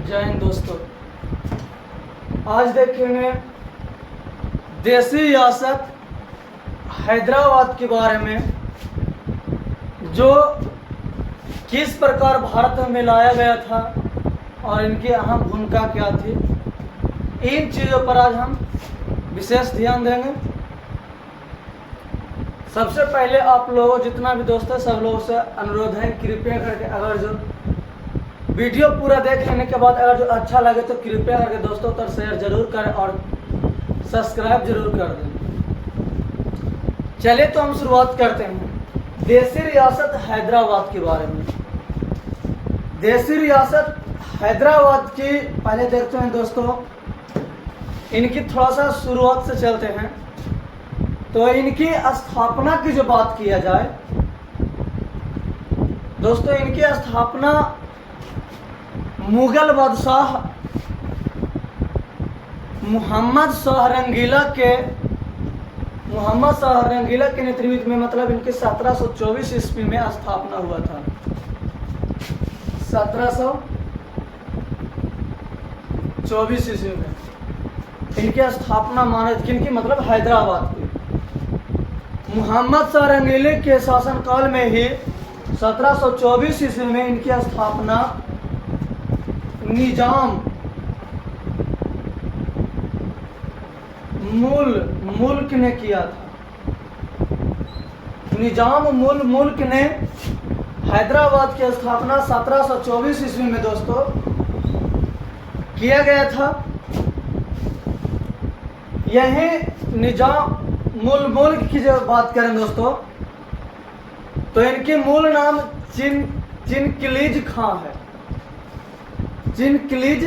जय हिंद दोस्तों। आज देखेंगे देसी रियासत हैदराबाद के बारे में, जो किस प्रकार भारत में लाया गया था और इनकी अहम भूमिका क्या थी। इन चीज़ों पर आज हम विशेष ध्यान देंगे। सबसे पहले आप लोगों जितना भी दोस्त है सब लोगों से अनुरोध है, कृपया करके अगर जो वीडियो पूरा देख लेने के बाद अगर जो अच्छा लगे तो कृपया करके दोस्तों तक शेयर जरूर करें और सब्सक्राइब जरूर कर दें। चलिए तो हम शुरुआत करते हैं देसी रियासत हैदराबाद के बारे में। देसी रियासत हैदराबाद की पहले देखते हैं दोस्तों, इनकी थोड़ा सा शुरुआत से चलते हैं। तो इनकी स्थापना की जो बात किया जाए दोस्तों, इनकी स्थापना मुगल बादशाह मोहम्मद शाह रंगीला के नेतृत्व में, मतलब इनके 1724 ईस्वी में स्थापना हुआ था। 1724 ईस्वी में इनकी स्थापना माने किनकी, मतलब हैदराबाद की। मोहम्मद शाह रंगीले के शासनकाल में ही 1724 ईस्वी में इनकी स्थापना निजाम मुल्क ने किया था। निजाम मुल्क ने हैदराबाद की स्थापना 1724 ईस्वी में दोस्तों किया गया था। यही निजाम मुल्क की जो बात करें दोस्तों, तो इनके मूल नाम चिनकिलीज खां है। चिनकिलीज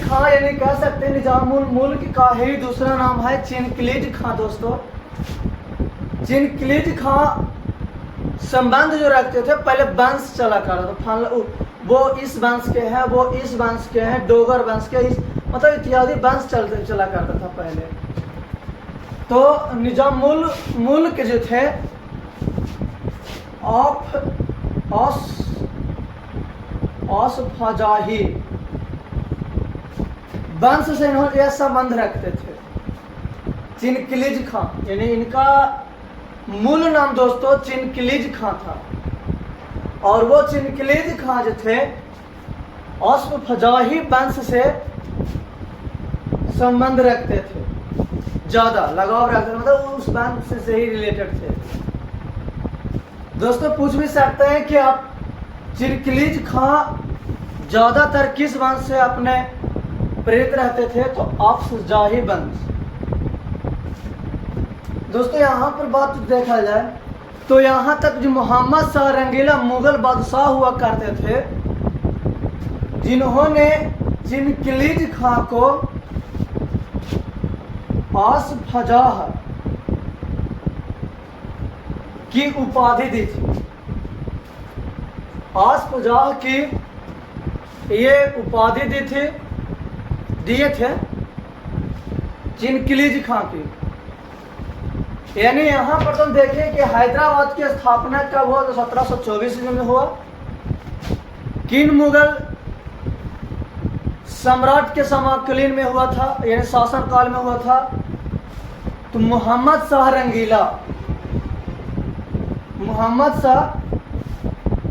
खां यानी कह सकते हैं निजामुल मुल्क का ही दूसरा नाम है चिनकिलीज खां दोस्तों। चिनकिलीज खां संबंध जो रखते थे, पहले वंश चला करता था, वो इस वंश के हैं, वो इस वंश के हैं, डोगर वंश के, मतलब इत्यादि वंश चला करता था पहले। तो निजाम मुल्क जो थे फजाही वंश से इन्होंने यह संबंध रखते थे। चिनकिलीज खां यानी इनका मूल नाम दोस्तों चिनकिलीज खां था, और वो चिनकिलीज खां जो थे फजाही वंश से संबंध रखते थे, ज़्यादा लगाव रखते थे, मतलब उस वंश से ही रिलेटेड थे। दोस्तों पूछ भी सकते हैं कि आप चिनकिलीज खां ज़्यादातर किस वंश से अपने प्रेरित रहते थे, तो फजाही वंश। दोस्तों यहाँ पर बात देखा जाए तो यहाँ तक जो मोहम्मद शाह रंगीला मुगल बादशाह हुआ करते थे, जिन्होंने चिनकिलीज खां को फजाह की उपाधि दी थी। फजाह की ये उपाधि दिए थे चिनकिलीज खां की। यानी यहाँ पर तुम देखें कि हैदराबाद की स्थापना कब हुआ, तो 1724 ईस्वी में हुआ। किन मुगल सम्राट के समकालीन में हुआ था, यानी शासनकाल में हुआ था, तो मोहम्मद शाह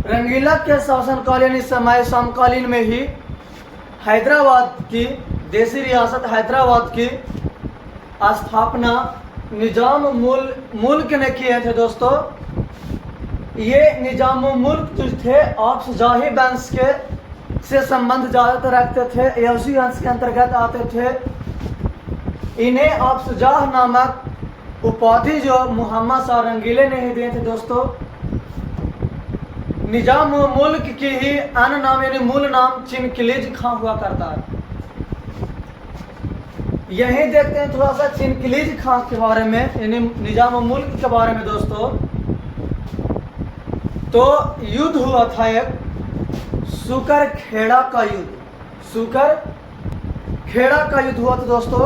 रंगीला के शासनकाल यानी समकालीन में ही हैदराबाद की देसी रियासत हैदराबाद की स्थापना निजाम मुल्क ने किए थे दोस्तों। ये निजाम मुल्क जो थे फजाही वंश के से संबंध ज़्यादातर रखते थे, ये उसी वंश के अंतर्गत आते थे। इन्हें फजाह नामक उपाधि जो मोहम्मद शाह रंगीले ने ही दिए थे दोस्तों। निजाम मुल्क की ही अन्य नाम यानी मूल नाम चिनकिलीज खां हुआ करता है। यही देखते हैं थोड़ा सा चिनकिलीज खां के बारे में, यानी निजाम मुल्क के बारे में दोस्तों। तो युद्ध हुआ था एक सुकरखेड़ा का युद्ध हुआ था दोस्तों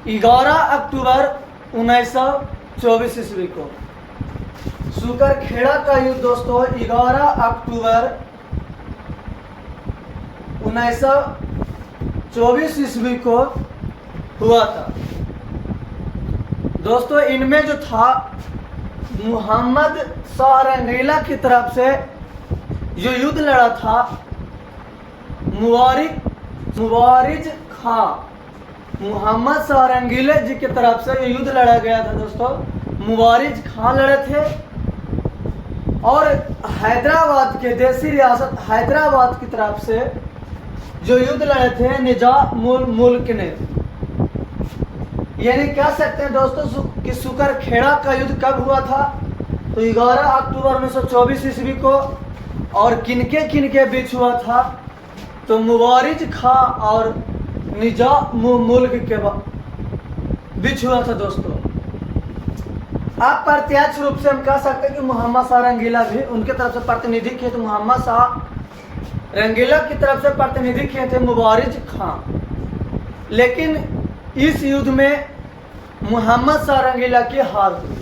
11 अक्टूबर 1924 ईस्वी को। सुकरखेड़ा का युद्ध दोस्तों 11 अक्टूबर 1924 ईस्वी को हुआ था दोस्तों। इनमें जो था मोहम्मद शाह रंगीला की तरफ से जो युद्ध लड़ा था मुवारिज खां, मोहम्मद शाह रंगीले जी की तरफ से ये युद्ध लड़ा गया था दोस्तों। मुवारिज खां लड़े थे और हैदराबाद के देसी रियासत हैदराबाद की तरफ से जो युद्ध लड़े थे निजामुल मुल्क ने। यानी कह सकते हैं दोस्तों कि सुकरखेड़ा का युद्ध कब हुआ था, तो 11 अक्टूबर 1924 ईस्वी को। और किनके बीच हुआ था, तो मुवारिज खां और निजामुल मुल्क के बीच हुआ था दोस्तों। आप प्रत्यक्ष रूप से हम कह सकते हैं कि मोहम्मद शाह रंगीला भी उनके तरफ से प्रतिनिधि किए थे, मोहम्मद शाह रंगीला की तरफ से प्रतिनिधि किए थे मुवारिज खां। लेकिन इस युद्ध में मोहम्मद शाह रंगीला की हार हुई।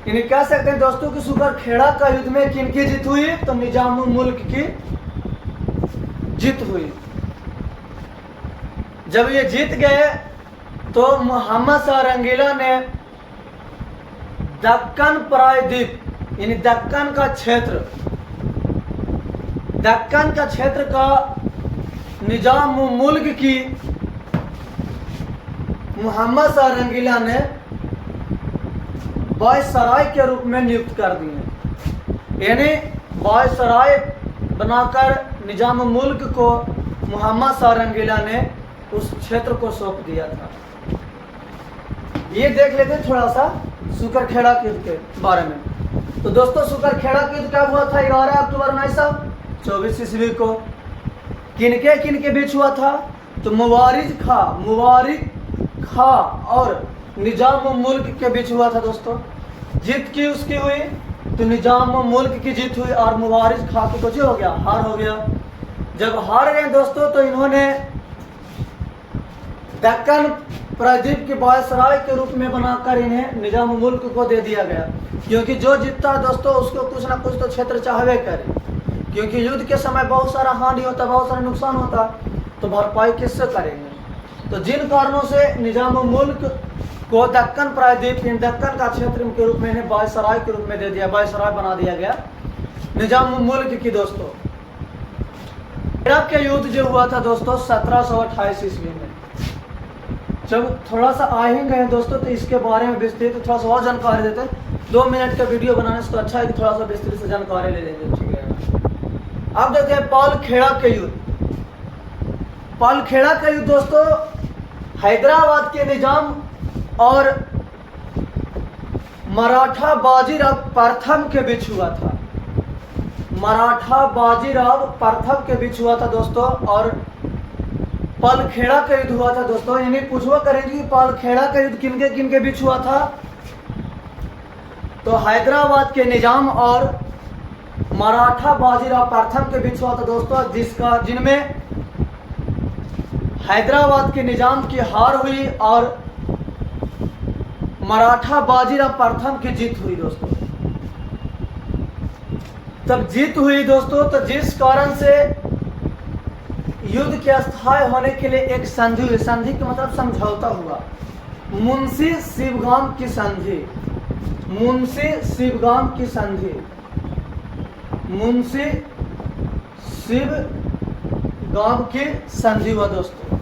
यानी कह सकते हैं दोस्तों कि सुकरखेड़ा का युद्ध में किनकी जीत हुई, तो निजामुल मुल्क की जीत हुई। जब ये जीत गए तो मोहम्मद शाह रंगीला ने दक्कन प्रायद्वीप यानी दक्कन का क्षेत्र का निजामुल मुल्क की मोहम्मद शाह रंगीला ने वायसराय के रूप में नियुक्त कर दिए। यानी वायसराय बनाकर निजामुल मुल्क को मोहम्मद शाह रंगीला ने उस क्षेत्र को सौंप दिया था। ये देख लेते हैं थोड़ा सा सुकरखेड़ा के युद्ध के बारे में। तो दोस्तों सुकरखेड़ा का युद्ध कब हुआ था, 11 अक्टूबर 1924 ईस्वी को। किनके बीच हुआ था, तो मुवारिज खां और निजामुल मुल्क के बीच हुआ था दोस्तों। जीत की उसकी हुई, तो निजामुल मुल्क की जीत हुई और मुवारिज खां की कुछ हो गया, हार हो गया। जब हार गए दोस्तों तो इन्होंने दक्कन प्रायद्वीप के वायसराय के रूप में बनाकर इन्हें निजामुल मुल्क को दे दिया गया। क्योंकि जो जीतता दोस्तों उसको कुछ ना कुछ तो क्षेत्र चाहवे करे, क्योंकि युद्ध के समय बहुत सारा हानि होता, बहुत सारा नुकसान होता, तो भरपाई किससे करेंगे। तो जिन कारणों से निजामुल मुल्क को दक्कन प्रायद्वीप दक्कन का क्षेत्र के रूप में इन्हें वायसराय के रूप में दे दिया, वायसराय बना दिया गया निजामुल मुल्क की दोस्तों। इराक के युद्ध जो हुआ था दोस्तों 1728 ईस्वी में। जब थोड़ा सा आ ही गए दोस्तों तो इसके बारे में विस्तृत तो थोड़ा सा और जानकारी देते हैं। 2 मिनट का वीडियो बनाने से तो अच्छा है कि थोड़ा सा विस्तृत से जानकारी ले लेंगे, ठीक है। अब देखते हैं पालखेड़ा के युद्ध। पालखेड़ा का युद्ध दोस्तों हैदराबाद के निजाम और मराठा बाजीराव प्रथम के बीच हुआ था। मराठा बाजीराव प्रथम के बीच हुआ था दोस्तों। और पालखेड़ा का युद्ध हुआ था दोस्तों। यानी पूछवा करेंगे कि पालखेड़ा का युद्ध किनके बीच हुआ था, तो हैदराबाद के निजाम और मराठा बाजीराव प्रथम के बीच हुआ था दोस्तों। जिनमें हैदराबाद के निजाम की हार हुई और मराठा बाजीराव प्रथम की जीत हुई दोस्तों। तब जीत हुई दोस्तों तो जिस कारण से युद्ध के अस्थायी होने के लिए एक संधि हुई। संधि का मतलब समझौता हुआ। मुंशी शिवगाम की संधि, मुंशी शिवगाम की संधि, मुंशी शिवगाम की संधि हुआ दोस्तों।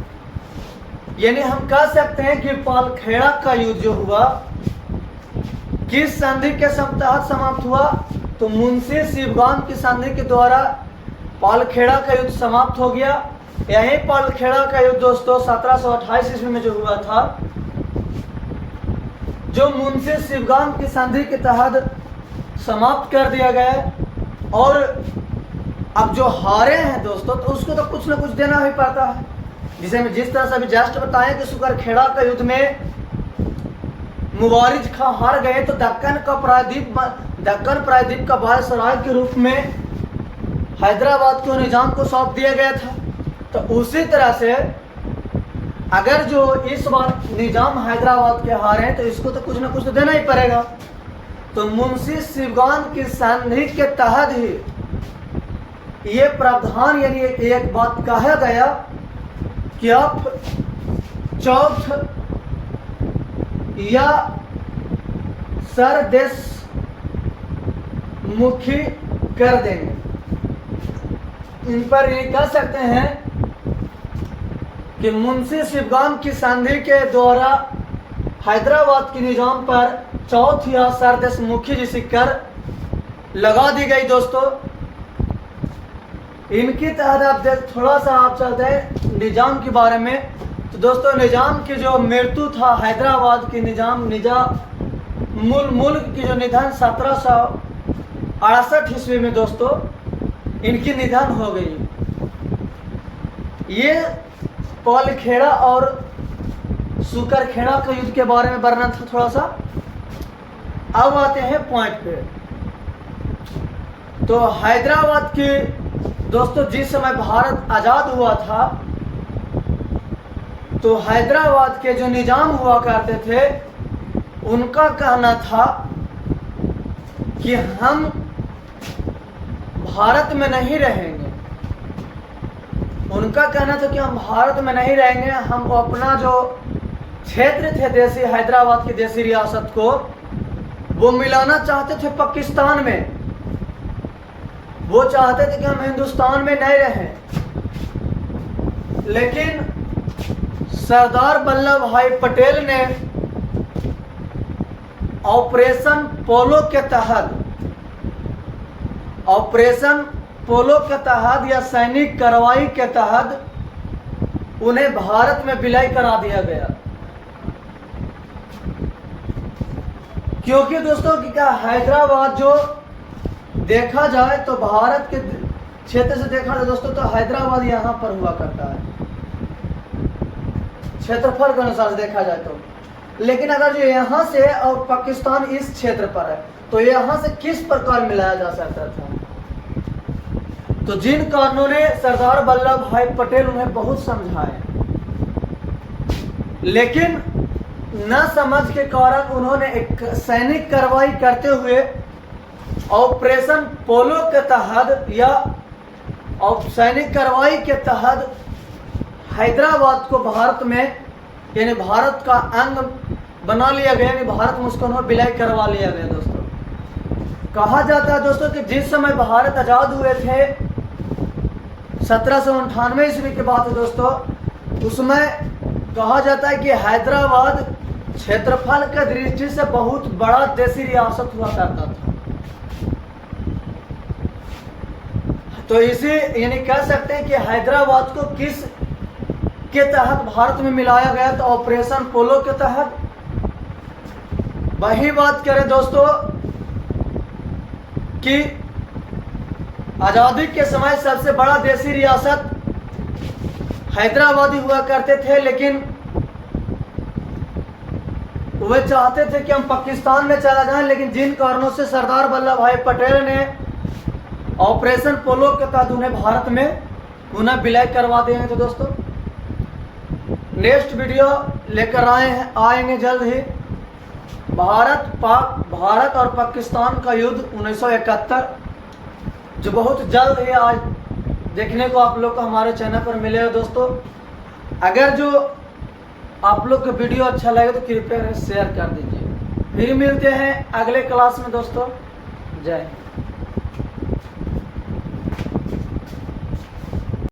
यानी हम कह सकते हैं कि पालखेड़ा का युद्ध जो हुआ किस संधि के तहत समाप्त हुआ, तो मुंशी शिवगाम की संधि के द्वारा पालखेड़ा का युद्ध समाप्त हो गया। यही पालखेड़ा का युद्ध दोस्तों 1728 ईस्वी में जो हुआ था, जो मुंशी शिवगाम की संधि के तहत समाप्त कर दिया गया। और अब जो हारे हैं दोस्तों तो उसको तो कुछ ना कुछ देना ही पड़ता है। जिस तरह से अभी जस्ट बताएं कि सुकरखेड़ा का युद्ध में मुवारिज खां हार गए तो दक्कन प्रायद्वीप का वायसराय के रूप में हैदराबाद के निजाम को सौंप दिया गया था। तो उसी तरह से अगर जो इस बार निजाम हैदराबाद के हारे हैं तो इसको तो कुछ ना कुछ तो देना ही पड़ेगा। तो मुंशी शिवगान की संधि के तहत ही ये प्रावधान यानी एक बात कहा गया कि आप चौथ या सरदेश मुखी कर देंगे। इन पर ये कह सकते हैं कि मुंशी शिवगान की संधि के द्वारा हैदराबाद के निजाम पर चौथ या सरदेश मुखी जैसी कर लगा दी गई। दोस्तों इनकी तहत आप थोड़ा सा आप चलते हैं निजाम के बारे में। तो दोस्तों निजाम की जो मृत्यु था हैदराबाद की निजाम मुल्क की जो निधन 1768 ईस्वी में दोस्तों इनकी निधन हो गई। ये पालखेड़ा और सुकरखेड़ा के युद्ध के बारे में वर्णन था थोड़ा सा। अब आते हैं पॉइंट पे। तो हैदराबाद के दोस्तों जिस समय भारत आजाद हुआ था तो हैदराबाद के जो निजाम हुआ करते थे उनका कहना था कि हम भारत में नहीं रहेंगे। उनका कहना था कि हम भारत में नहीं रहेंगे, हम अपना जो क्षेत्र थे देसी हैदराबाद की देसी रियासत को वो मिलाना चाहते थे पाकिस्तान में। वो चाहते थे कि हम हिंदुस्तान में नहीं रहें। लेकिन सरदार वल्लभ भाई पटेल ने ऑपरेशन पोलो के तहत या सैनिक कार्रवाई के तहत उन्हें भारत में विलय करा दिया गया। क्योंकि दोस्तों क्या हैदराबाद जो देखा जाए तो भारत के क्षेत्र से देखा जाए दोस्तों तो हैदराबाद यहाँ पर हुआ करता है क्षेत्रफल के अनुसार देखा जाए तो। लेकिन अगर जो यहाँ से और पाकिस्तान इस क्षेत्र पर है तो यहाँ से किस प्रकार मिलाया जा सकता था। तो जिन कारणों ने सरदार वल्लभ भाई पटेल उन्हें बहुत समझाए लेकिन न समझ के कारण उन्होंने एक सैनिक कार्रवाई करते हुए ऑपरेशन पोलो के तहत या सैनिक कार्रवाई के तहत हैदराबाद को भारत में यानी भारत का अंग बना लिया गया, यानी भारत में उसको विलय करवा लिया गया। दोस्तों कहा जाता है दोस्तों कि जिस समय भारत आजाद हुए थे 1798 ईस्वी के बाद दोस्तों उसमें कहा जाता है कि हैदराबाद क्षेत्रफल के दृष्टि से बहुत बड़ा देसी रियासत हुआ करता था। तो इसे यानी कह सकते हैं कि हैदराबाद को किस के तहत भारत में मिलाया गया तो ऑपरेशन पोलो के तहत। वही बात करें दोस्तों कि आजादी के समय सबसे बड़ा देसी रियासत हैदराबादी हुआ करते थे, लेकिन वे चाहते थे कि हम पाकिस्तान में चला जाएं। लेकिन जिन कारणों से सरदार वल्लभ भाई पटेल ने ऑपरेशन पोलो के तहत उन्हें भारत में पुनः विलय करवा देंगे। तो दोस्तों नेक्स्ट वीडियो लेकर आएंगे जल्द ही। भारत और पाकिस्तान का युद्ध 1971 जो बहुत जल्द ही आज देखने को आप लोग को हमारे चैनल पर मिलेगा। दोस्तों अगर जो आप लोग को वीडियो अच्छा लगे तो कृपया शेयर कर दीजिए। फिर मिलते हैं अगले क्लास में दोस्तों। जय हिंद।